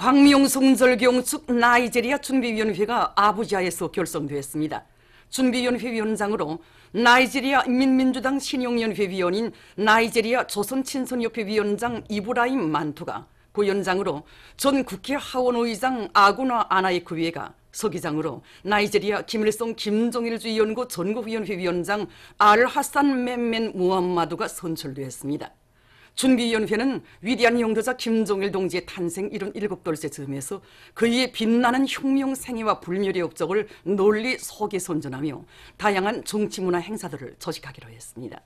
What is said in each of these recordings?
광명성절경 측 나이지리아 준비위원회가 아부자에서 결성되었습니다. 준비위원회 위원장으로 나이지리아 인민민주당 신용연회 위원인 나이지리아 조선친선협회 위원장 이브라임 만투가, 부위원장으로 전 국회 하원의장 아구나 아나이크위가, 서기장으로 나이지리아 김일성 김정일주의 연구 전국위원회 위원장 알하산 멘멘 무함마두가 선출되었습니다. 준비위원회는 위대한 영도자 김정일 동지의 탄생 77돌째 즈음에서 그의 빛나는 혁명 생애와 불멸의 업적을 널리 서게 선전하며 다양한 정치문화 행사들을 조직하기로 했습니다.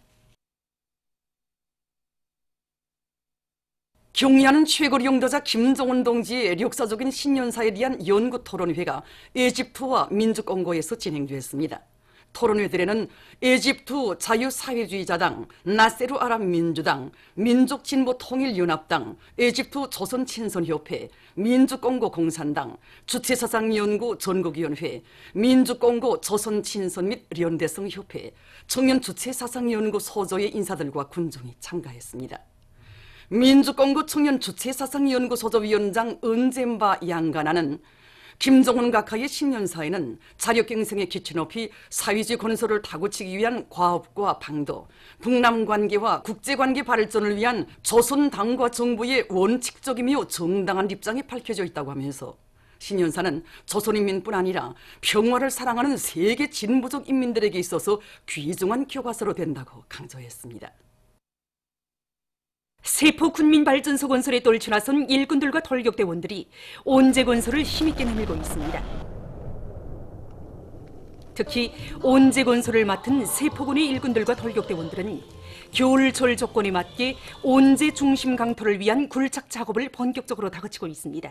경의하는 최고 영도자 김정은 동지의 역사적인 신년사에 대한 연구 토론회가 에집트와 민주공고에서 진행되었습니다. 토론회들에는 에집트 자유사회주의자당, 나세르 아랍 민주당, 민족진보통일연합당, 에집트 조선친선협회, 민주공고 공산당, 주체사상연구 전국위원회, 민주공고 조선친선 및 연대성협회, 청년주체사상연구 소조의 인사들과 군중이 참가했습니다. 민주공고 청년주체사상연구소조위원장 은젠바 양가나는 김정은 각하의 신년사에는 자력갱생의 기치 높이 사회주의 건설을 다구치기 위한 과업과 방도, 북남관계와 국제관계 발전을 위한 조선당과 정부의 원칙적이며 정당한 입장이 밝혀져 있다고 하면서 신년사는 조선인민뿐 아니라 평화를 사랑하는 세계 진보적 인민들에게 있어서 귀중한 교과서로 된다고 강조했습니다. 세포 군민발전소 건설에 떨쳐나선 일꾼들과 돌격대원들이 온제 건설을 힘있게 내밀고 있습니다. 특히 온제 건설을 맡은 세포군의 일꾼들과 돌격대원들은 겨울철 조건에 맞게 온제 중심 강토를 위한 굴착 작업을 본격적으로 다그치고 있습니다.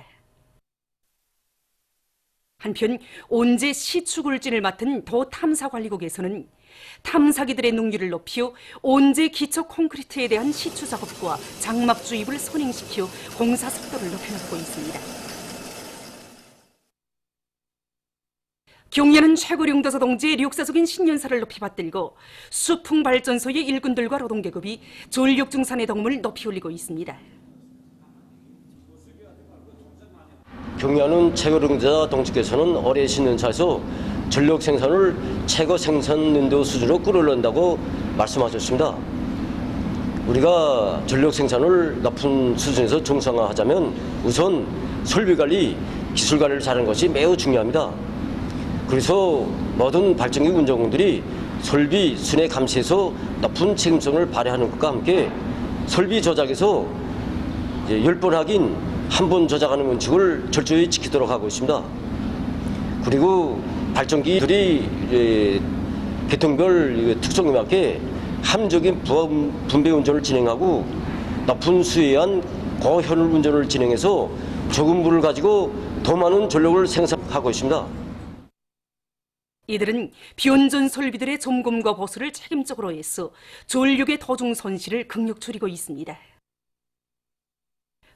한편 온제 시추굴진을 맡은 도탐사관리국에서는 탐사기들의 능률을 높여 온제 기초 콘크리트에 대한 시추 작업과 장막 주입을 선행시켜 공사 속도를 높여나가고 있습니다. 경의하는 최고 영도자 동지의 역사적인 신년사를 높이 받들고 수풍발전소의 일꾼들과 노동계급이 전력증산의 덕음을 높이 올리고 있습니다. 경의하는 최고 영도자 동지께서는 올해 신년사에서 전력 생산을 최고 생산 연도 수준으로 끌어올린다고 말씀하셨습니다. 우리가 전력 생산을 높은 수준에서 정상화하자면 우선 설비관리, 기술관리를 잘하는 것이 매우 중요합니다. 그래서 모든 발전기 운전공들이 설비 순회 감시에서 높은 책임성을 발휘하는 것과 함께 설비 조작에서 10번 확인, 1번 조작하는 원칙을 철저히 지키도록 하고 있습니다. 그리고 발전기들이 계통별 특성에 맞게 함적인 분배 운전을 진행하고 높은 수위에 의한 고효율 운전을 진행해서 적은 물을 가지고 더 많은 전력을 생산하고 있습니다. 이들은 변전 설비들의 점검과 보수를 책임적으로 해서 전력의 도중 손실을 극력 줄이고 있습니다.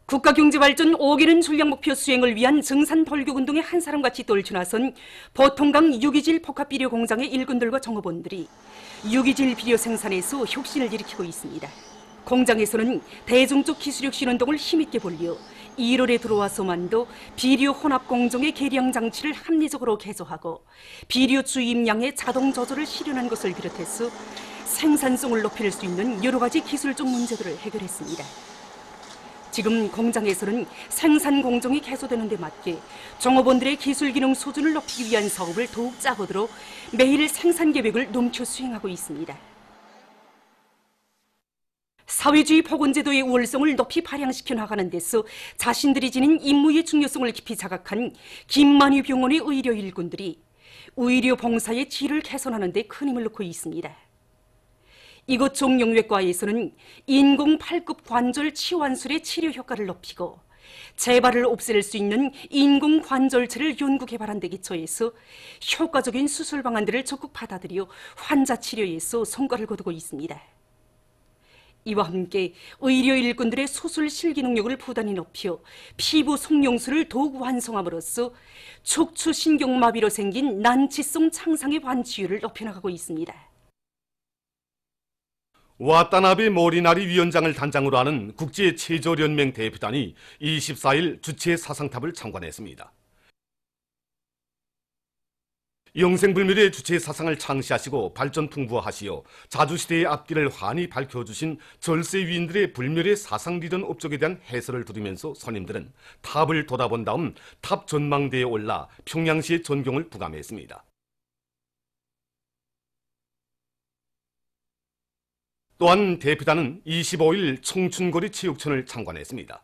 국가경제발전 5개년 전략목표 수행을 위한 정산 돌격운동에 한 사람같이 떨쳐나선 보통강 유기질 복합비료 공장의 일꾼들과 종업원들이 유기질 비료 생산에서 혁신을 일으키고 있습니다. 공장에서는 대중적 기술력 신운동을 힘있게 벌려 1월에 들어와서만도 비료 혼합 공정의 계량 장치를 합리적으로 개조하고 비료 주입량의 자동 조절을 실현한 것을 비롯해서 생산성을 높일 수 있는 여러 가지 기술적 문제들을 해결했습니다. 지금 공장에서는 생산 공정이 개소되는 데 맞게 종업원들의 기술 기능 수준을 높이기 위한 사업을 더욱 짜고들어 매일 생산 계획을 넘쳐 수행하고 있습니다. 사회주의 복원제도의 우월성을 높이 발양시켜 나가는 데서 자신들이 지닌 임무의 중요성을 깊이 자각한 김만휘 병원의 의료 일꾼들이 의료 봉사의 질을 개선하는 데 큰 힘을 넣고 있습니다. 이곳 종영외과에서는 인공 팔급 관절 치환술의 치료 효과를 높이고 재발을 없앨 수 있는 인공 관절체를 연구 개발한 데 기초해서 효과적인 수술 방안들을 적극 받아들여 환자 치료에서 성과를 거두고 있습니다. 이와 함께 의료 일꾼들의 수술 실기 능력을 부단히 높여 피부 속용술을 더욱 완성함으로써 척추신경마비로 생긴 난치성 창상의 완치율을 높여나가고 있습니다. 와타나베 모리나리 위원장을 단장으로 하는 국제체조연맹 대표단이 24일 주체 사상탑을 참관했습니다. 영생불멸의 주체 사상을 창시하시고 발전 풍부하시어 자주시대의 앞길을 환히 밝혀주신 절세 위인들의 불멸의 사상리전 업적에 대한 해설을 들으면서 선임들은 탑을 돌아본 다음 탑 전망대에 올라 평양시의 전경을 부감했습니다. 또한 대표단은 25일 청춘거리 체육촌을 참관했습니다.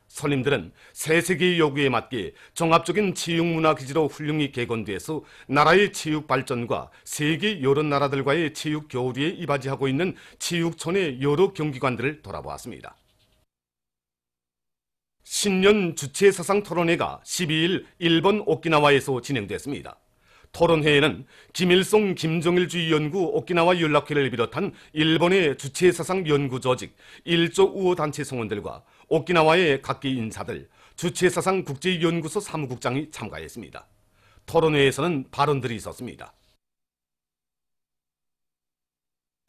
선임들은 새 세계의 요구에 맞게 종합적인 체육문화기지로 훌륭히 개건돼서 나라의 체육 발전과 세계 여러 나라들과의 체육 교류에 이바지하고 있는 체육촌의 여러 경기관들을 돌아보았습니다. 신년 주체사상 토론회가 12일 일본 오키나와에서 진행됐습니다. 토론회에는 김일성 김정일주의 연구 오키나와 연락회를 비롯한 일본의 주체사상 연구 조직, 일조 우호 단체 성원들과 오키나와의 각계 인사들, 주체사상 국제연구소 사무국장이 참가했습니다. 토론회에서는 발언들이 있었습니다.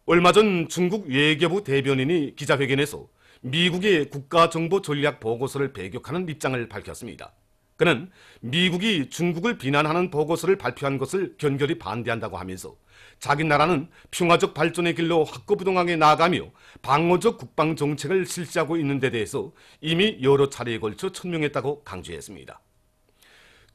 얼마 전 중국 외교부 대변인이 기자회견에서 미국의 국가정보전략보고서를 배격하는 입장을 밝혔습니다. 그는 미국이 중국을 비난하는 보고서를 발표한 것을 견결히 반대한다고 하면서 자기 나라는 평화적 발전의 길로 확고부동하게 나아가며 방어적 국방정책을 실시하고 있는 데 대해서 이미 여러 차례에 걸쳐 천명했다고 강조했습니다.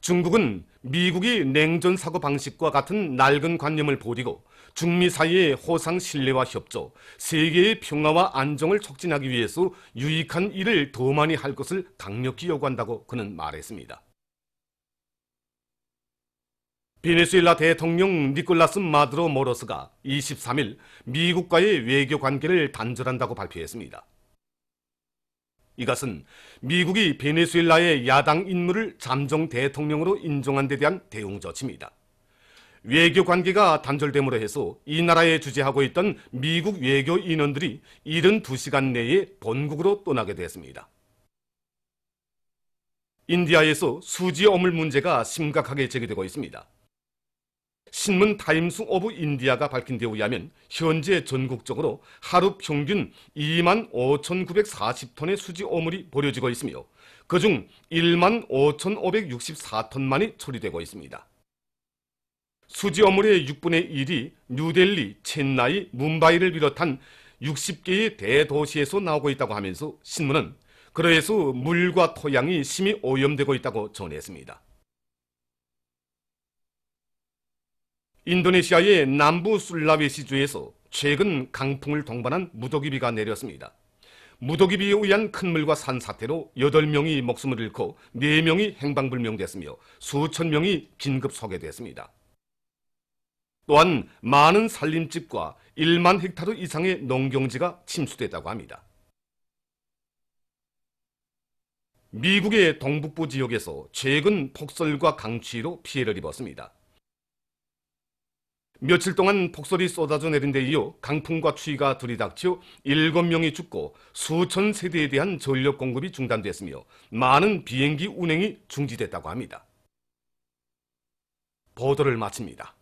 중국은 미국이 냉전 사고방식과 같은 낡은 관념을 버리고 중미 사이의 호상 신뢰와 협조, 세계의 평화와 안정을 촉진하기 위해서 유익한 일을 더 많이 할 것을 강력히 요구한다고 그는 말했습니다. 베네수엘라 대통령 니콜라스 마두로 모로스가 23일 미국과의 외교 관계를 단절한다고 발표했습니다. 이것은 미국이 베네수엘라의 야당 인물을 잠정 대통령으로 인정한 데 대한 대응 조치입니다. 외교 관계가 단절됨으로 해서 이 나라에 주재하고 있던 미국 외교 인원들이 72시간 내에 본국으로 떠나게 됐습니다. 인디아에서 수지 어물 문제가 심각하게 제기되고 있습니다. 신문 타임스 오브 인디아가 밝힌 데 의하면 현재 전국적으로 하루 평균 25,940톤의 수지 어물이 버려지고 있으며 그중 15,564톤만이 처리되고 있습니다. 수지 어물의 6분의 1이 뉴델리, 첸나이, 뭄바이를 비롯한 60개의 대도시에서 나오고 있다고 하면서 신문은 그러해서 물과 토양이 심히 오염되고 있다고 전했습니다. 인도네시아의 남부 술라웨시주에서 최근 강풍을 동반한 무더기비가 내렸습니다. 무더기비에 의한 큰 물과 산 사태로 8명이 목숨을 잃고 4명이 행방불명됐으며 수천 명이 긴급 소개됐습니다. 또한 많은 산림집과 1만 헥타르 이상의 농경지가 침수됐다고 합니다. 미국의 동북부 지역에서 최근 폭설과 강추위로 피해를 입었습니다. 며칠 동안 폭설이 쏟아져 내린 데 이어 강풍과 추위가 들이닥쳐 7명이 죽고 수천 세대에 대한 전력 공급이 중단됐으며 많은 비행기 운행이 중지됐다고 합니다. 보도를 마칩니다.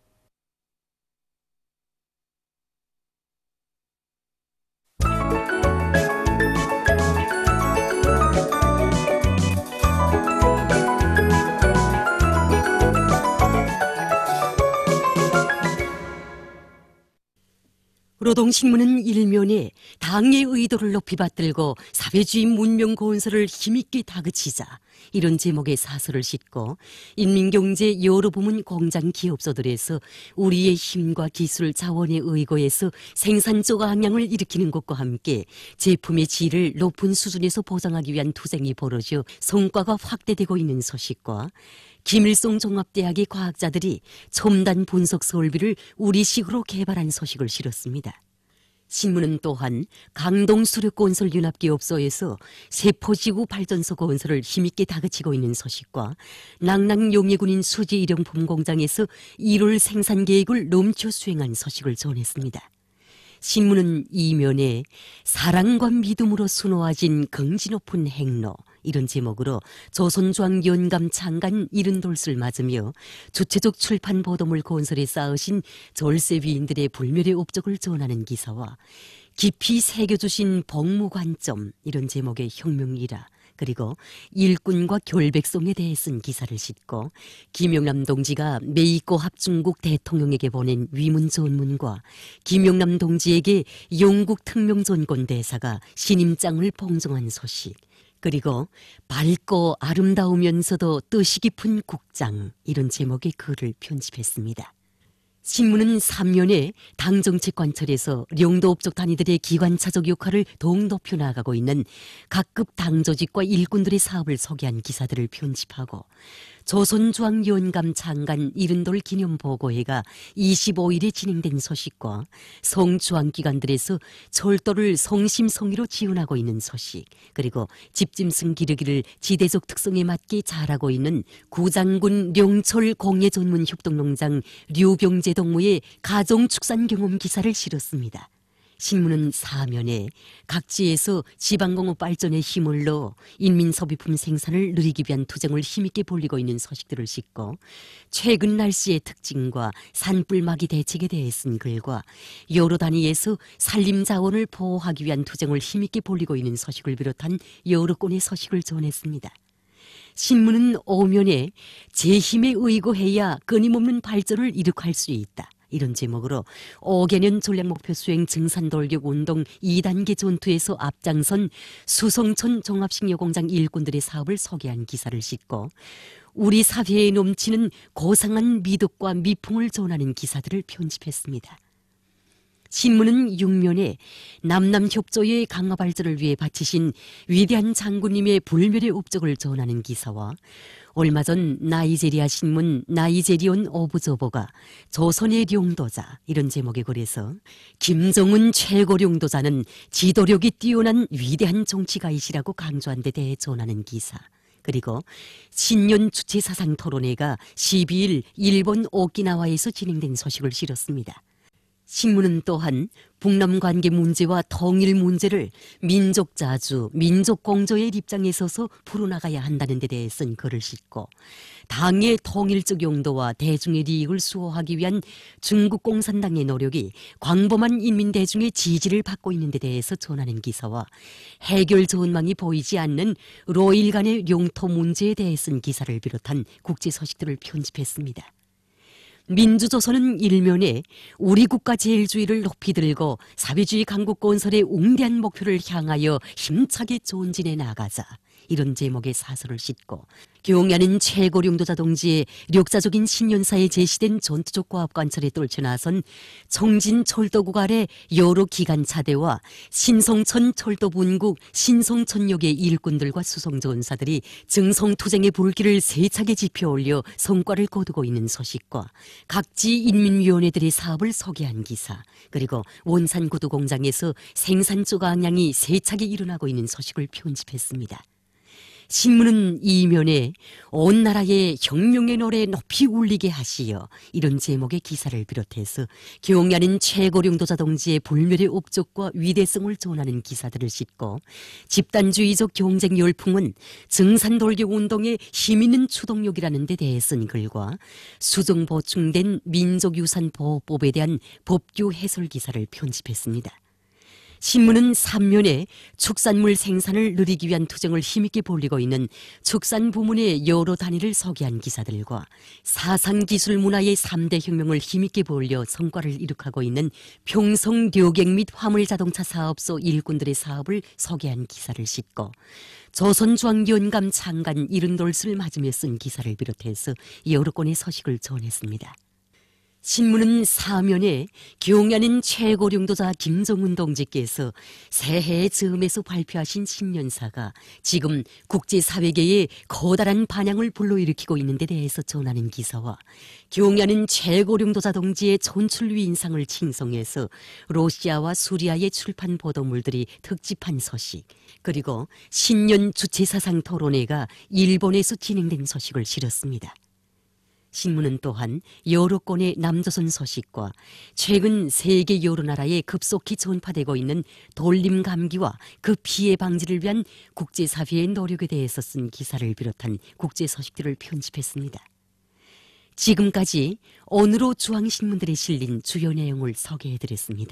노동신문은 일면에 당의 의도를 높이 받들고 사회주의 문명 건설을 힘있게 다그치자 이런 제목의 사설을 싣고 인민경제 여러 부문 공장 기업소들에서 우리의 힘과 기술 자원에 의거해서 생산적 함량을 일으키는 것과 함께 제품의 질을 높은 수준에서 보장하기 위한 투쟁이 벌어져 성과가 확대되고 있는 소식과 김일성 종합대학의 과학자들이 첨단 분석 설비를 우리식으로 개발한 소식을 실었습니다. 신문은 또한 강동수력건설연합기업소에서 세포지구 발전소 건설을 힘있게 다그치고 있는 소식과 낭낭용예군인 수지일용품 공장에서 1월 생산 계획을 넘쳐 수행한 소식을 전했습니다. 신문은 이면에 사랑과 믿음으로 수놓아진 긍지 높은 행로 이런 제목으로 조선중앙 연감 창간 이른돌수를 맞으며 주체적 출판 보도물 건설에 쌓으신 절세위인들의 불멸의 업적을 전하는 기사와 깊이 새겨주신 복무관점 이런 제목의 혁명일화, 그리고 일꾼과 결백송에 대해 쓴 기사를 싣고 김영남 동지가 메이꺼 합중국 대통령에게 보낸 위문 전문과 김영남 동지에게 영국 특명전권 대사가 신임장을 봉정한 소식, 그리고 밝고 아름다우면서도 뜻이 깊은 국장 이런 제목의 글을 편집했습니다. 신문은 3년에 당정책 관철에서 영도업적 단위들의 기관차적 역할을 더욱 높여 나가고 있는 각급 당조직과 일꾼들의 사업을 소개한 기사들을 편집하고 조선중앙연감 창간 이른돌 기념보고회가 25일에 진행된 소식과 성중앙기관들에서 철도를 성심성의로 지원하고 있는 소식, 그리고 집짐승 기르기를 지대적 특성에 맞게 잘하고 있는 구장군 령철 공예전문협동농장 류병재 동무의 가정축산 경험 기사를 실었습니다. 신문은 사면에 각지에서 지방공업 발전에 힘을 넣어 인민소비품 생산을 늘리기 위한 투쟁을 힘있게 벌이고 있는 소식들을 싣고 최근 날씨의 특징과 산불막이 대책에 대해 쓴 글과 여러 단위에서 산림자원을 보호하기 위한 투쟁을 힘있게 벌이고 있는 소식을 비롯한 여러 건의 소식을 전했습니다. 신문은 오면에 제 힘에 의거해야 끊임없는 발전을 이룩할 수 있다 이런 제목으로 5개년 전략목표 수행 증산돌격운동 2단계 전투에서 앞장선 수성천 종합식료공장 일꾼들의 사업을 소개한 기사를 싣고 우리 사회에 넘치는 고상한 미덕과 미풍을 전하는 기사들을 편집했습니다. 신문은 6면에 남남협조의 강화 발전을 위해 바치신 위대한 장군님의 불멸의 업적을 전하는 기사와 얼마 전 나이제리아 신문 나이제리온 오브저버가 조선의 령도자 이런 제목의 글에서 김정은 최고 령도자는 지도력이 뛰어난 위대한 정치가이시라고 강조한 데 대해 전하는 기사, 그리고 신년 주체사상 토론회가 12일 일본 오키나와에서 진행된 소식을 실었습니다. 신문은 또한 북남 관계 문제와 통일 문제를 민족 자주, 민족 공조의 입장에 서서 풀어나가야 한다는 데 대해 쓴 글을 싣고 당의 통일적 용도와 대중의利益을 수호하기 위한 중국 공산당의 노력이 광범한 인민대중의 지지를 받고 있는 데 대해서 전하는 기사와 해결 전망이 보이지 않는 로일 간의 영토 문제에 대해 쓴 기사를 비롯한 국제 소식들을 편집했습니다. 민주조선은 일면에 우리 국가 제일주의를 높이 들고 사회주의 강국 건설의 웅대한 목표를 향하여 힘차게 전진해 나가자 이런 제목의 사설을 싣고 경야는 최고 령도자 동지의 역사적인 신년사에 제시된 전투적 과업 관철에 떨쳐나선 청진 철도국 아래 여러 기관차대와 신성천 철도분국 신성천역의 일꾼들과 수송전사들이 증성투쟁의 불길을 세차게 지펴올려 성과를 거두고 있는 소식과 각지 인민위원회들의 사업을 소개한 기사, 그리고 원산구두공장에서 생산 조각량이 세차게 일어나고 있는 소식을 편집했습니다. 신문은 이면에 온 나라의 혁명의 노래 높이 울리게 하시어 이런 제목의 기사를 비롯해서 경야는 최고 령도자 동지의 불멸의 업적과 위대성을 전하는 기사들을 싣고 집단주의적 경쟁 열풍은 증산돌격운동의 힘있는 추동력이라는 데 대해 쓴 글과 수정 보충된 민족유산보호법에 대한 법규 해설 기사를 편집했습니다. 신문은 3면에 축산물 생산을 늘리기 위한 투쟁을 힘있게 벌이고 있는 축산 부문의 여러 단위를 소개한 기사들과 사상기술 문화의 3대 혁명을 힘있게 벌려 성과를 이룩하고 있는 평성 료객 및 화물자동차 사업소 일꾼들의 사업을 소개한 기사를 싣고 조선중앙연감 창간 이른돌수를 맞으며 쓴 기사를 비롯해서 여러 건의 소식을 전했습니다. 신문은 사면에 경야는 최고 령도자 김정은 동지께서 새해의 즈음에서 발표하신 신년사가 지금 국제사회계에 커다란 반향을 불러일으키고 있는 데 대해서 전하는 기사와 경야는 최고 령도자 동지의 촌출위 인상을 칭송해서 러시아와 수리아의 출판 보도물들이 특집한 소식, 그리고 신년 주체사상 토론회가 일본에서 진행된 소식을 실었습니다. 신문은 또한 여러 건의 남조선 소식과 최근 세계 여러 나라에 급속히 전파되고 있는 돌림 감기와 그 피해 방지를 위한 국제사회의 노력에 대해서 쓴 기사를 비롯한 국제 소식들을 편집했습니다. 지금까지 오늘로 중앙신문들에 실린 주요 내용을 소개해드렸습니다.